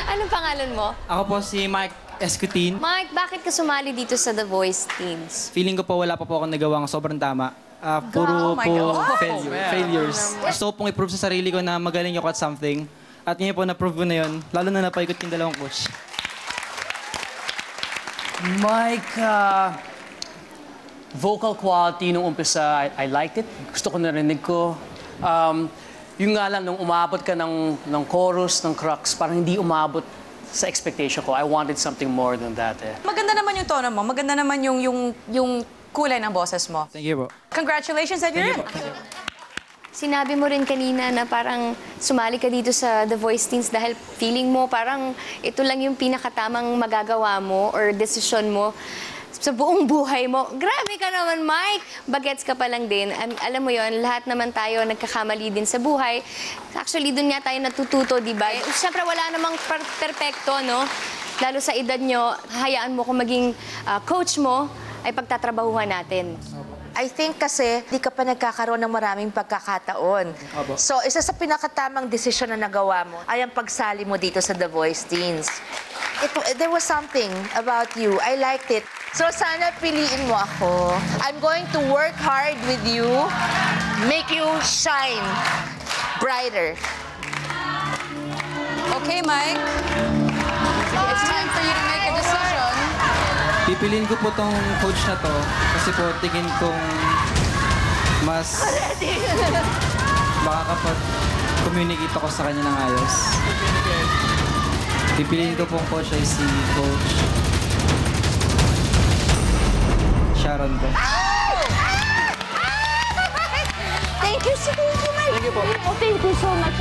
Anong pangalan mo? Ako po si Mike Escutin. Mike, bakit ka sumali dito sa The Voice Teens? Feeling ko po wala pa po akong nagawang sobrang tama. Puro Oh my po God. failures. Gusto ko pong i-prove sa sarili ko na magaling ako at something. At ngayon po na-prove ko na yun, lalo na napaikot yung dalawang coach. Mike, vocal quality nung umpisa, I liked it. Gusto ko narinig ko. Yung nga lang, nung umabot ka ng chorus, ng crux, parang hindi umabot sa expectation ko. I wanted something more than that eh. Maganda naman yung tono mo. Maganda naman yung kulay ng boses mo. Thank you po. Congratulations, and you're in. Sinabi mo rin kanina na parang sumali ka dito sa The Voice Teens dahil feeling mo parang ito lang yung pinakatamang magagawa mo or desisyon mo sa buong buhay mo. Grabe ka naman, Mike! Bagets ka pa lang din. Alam mo yon, lahat naman tayo nagkakamali din sa buhay. Actually, dun nga tayo natututo, di ba? Siyempre, wala namang perpekto, no? Lalo sa edad nyo, hayaan mo kung maging coach mo, ay pagtatrabahuhan natin. I think kasi di ka pa nagkakaroon ng maraming pagkakataon. Opo. So, isa sa pinakatamang desisyon na nagawa mo ay ang pagsali mo dito sa The Voice Teens. There was something about you. I liked it. So, sana piliin mo ako. I'm going to work hard with you, make you shine brighter. Okay, Mike. It's time for you to make a decision. Pipiliin ko po tong coach na to kasi po tingin kong mas makakapag-communicate ako sa kanya ng ayos. Pipiliin ko pong coach ay si Coach Sharon po. Thank you, Mike. Thank you po. Thank you so much,